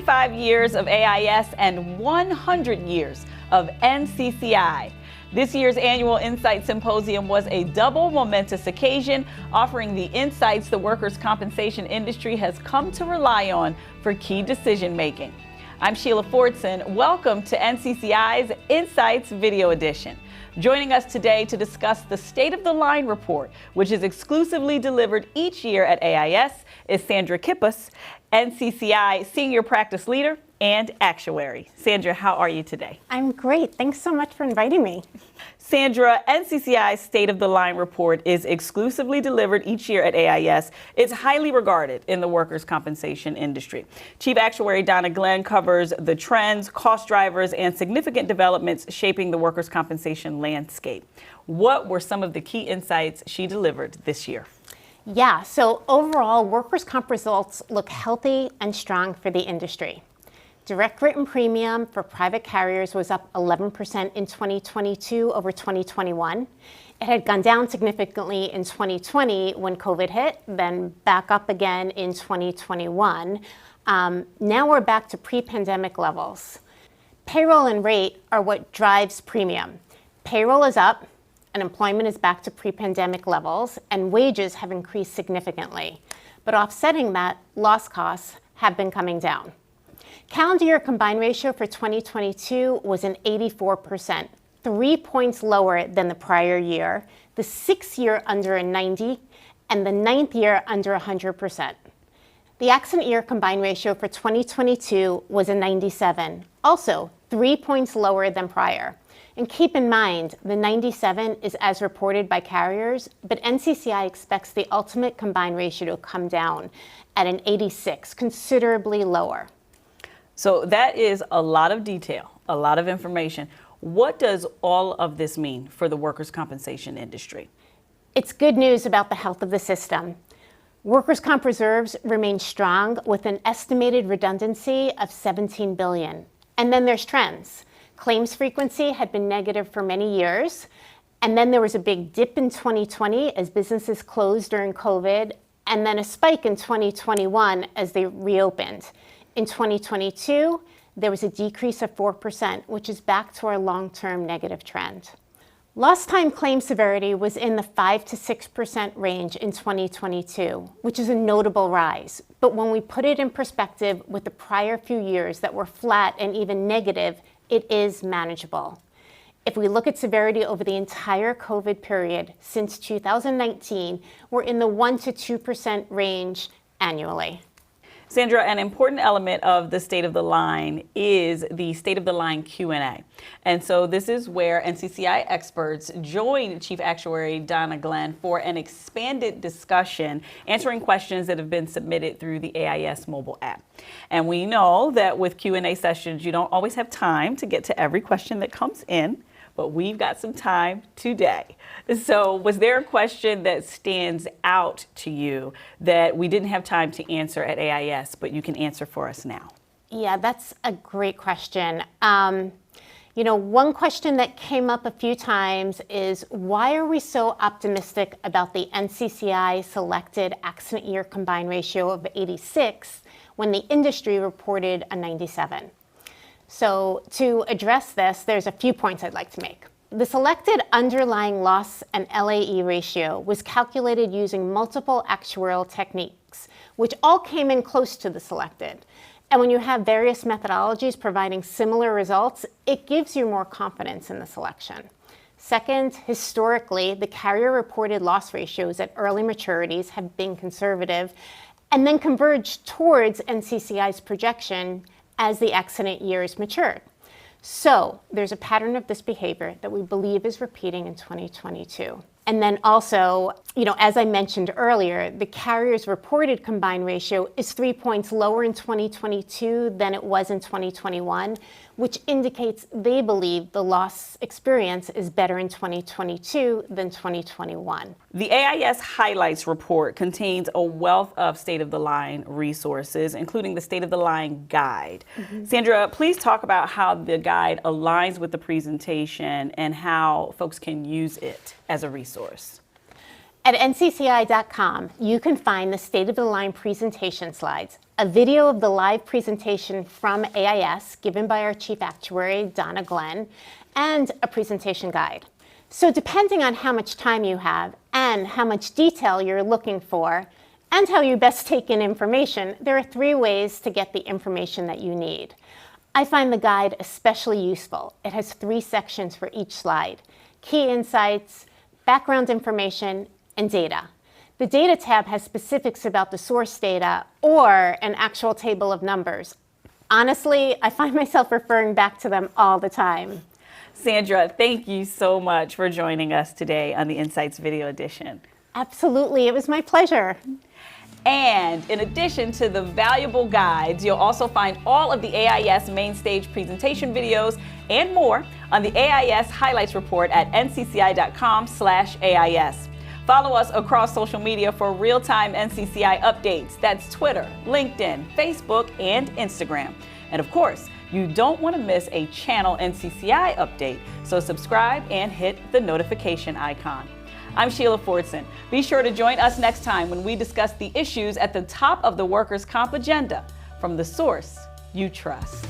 75 years of AIS and 100 years of NCCI. This year's annual Insight Symposium was a double momentous occasion, offering the insights the workers' compensation industry has come to rely on for key decision making. I'm Sheila Fordson. Welcome to NCCI's Insights Video Edition. Joining us today to discuss the State of the Line report, which is exclusively delivered each year at AIS, is Sandra Kippus, NCCI Senior Practice Leader and Actuary. Sandra, how are you today? I'm great. Thanks so much for inviting me. Sandra, NCCI's State of the Line report is exclusively delivered each year at AIS. It's highly regarded in the workers' compensation industry. Chief Actuary Donna Glenn covers the trends, cost drivers, and significant developments shaping the workers' compensation landscape. What were some of the key insights she delivered this year? Yeah, so overall, workers' comp results look healthy and strong for the industry. Direct written premium for private carriers was up 11% in 2022 over 2021. It had gone down significantly in 2020 when COVID hit, then back up again in 2021. Now we're back to pre-pandemic levels. Payroll and rate are what drives premium. Payroll is up, unemployment is back to pre-pandemic levels, and wages have increased significantly. But offsetting that, loss costs have been coming down. Calendar year combined ratio for 2022 was an 84%, 3 points lower than the prior year, the 6th year under a 90, and the 9th year under 100%. The accident year combined ratio for 2022 was a 97, also 3 points lower than prior. And keep in mind, the 97 is as reported by carriers, but NCCI expects the ultimate combined ratio to come down at an 86, considerably lower. So that is a lot of detail, a lot of information. What does all of this mean for the workers' compensation industry? It's good news about the health of the system. Workers' comp reserves remain strong with an estimated redundancy of $17 billion. And then there's trends. Claims frequency had been negative for many years, and then there was a big dip in 2020 as businesses closed during COVID, and then a spike in 2021 as they reopened. In 2022, there was a decrease of 4%, which is back to our long-term negative trend. Lost time claim severity was in the 5 to 6% range in 2022, which is a notable rise. But when we put it in perspective with the prior few years that were flat and even negative, it is manageable. If we look at severity over the entire COVID period since 2019, we're in the 1 to 2% range annually. Sandra, an important element of the State of the Line is the State of the Line Q&A. And so this is where NCCI experts join Chief Actuary Donna Glenn for an expanded discussion, answering questions that have been submitted through the AIS mobile app. And we know that with Q&A sessions, you don't always have time to get to every question that comes in, but we've got some time today. So was there a question that stands out to you that we didn't have time to answer at AIS, but you can answer for us now? Yeah, that's a great question. One question that came up a few times is, why are we so optimistic about the NCCI selected accident year combined ratio of 86 when the industry reported a 97? So to address this, there's a few points I'd like to make. The selected underlying loss and LAE ratio was calculated using multiple actuarial techniques, which all came in close to the selected. And when you have various methodologies providing similar results, it gives you more confidence in the selection. Second, historically, the carrier-reported loss ratios at early maturities have been conservative and then converged towards NCCI's projection as the accident years matured. So there's a pattern of this behavior that we believe is repeating in 2022. And then also, as I mentioned earlier, the carrier's reported combined ratio is 3 points lower in 2022 than it was in 2021, which indicates they believe the loss experience is better in 2022 than 2021. The AIS Highlights report contains a wealth of State of the Line resources, including the State of the Line Guide. Sandra, please talk about how the guide aligns with the presentation and how folks can use it as a resource. At ncci.com, you can find the State of the Line presentation slides, a video of the live presentation from AIS given by our Chief Actuary, Donna Glenn, and a presentation guide. So depending on how much time you have and how much detail you're looking for, and how you best take in information, there are 3 ways to get the information that you need. I find the guide especially useful. It has 3 sections for each slide: key insights, background information, and data. The Data tab has specifics about the source data or an actual table of numbers. Honestly, I find myself referring back to them all the time. Sandra, thank you so much for joining us today on the Insights Video Edition. Absolutely, it was my pleasure. And in addition to the valuable guides, you'll also find all of the AIS main stage presentation videos and more on the AIS Highlights Report at ncci.com/AIS. Follow us across social media for real-time NCCI updates. That's Twitter, LinkedIn, Facebook, and Instagram. And of course, you don't want to miss a Channel NCCI update, so subscribe and hit the notification icon. I'm Sheila Fordson. Be sure to join us next time when we discuss the issues at the top of the workers' comp agenda from the source you trust.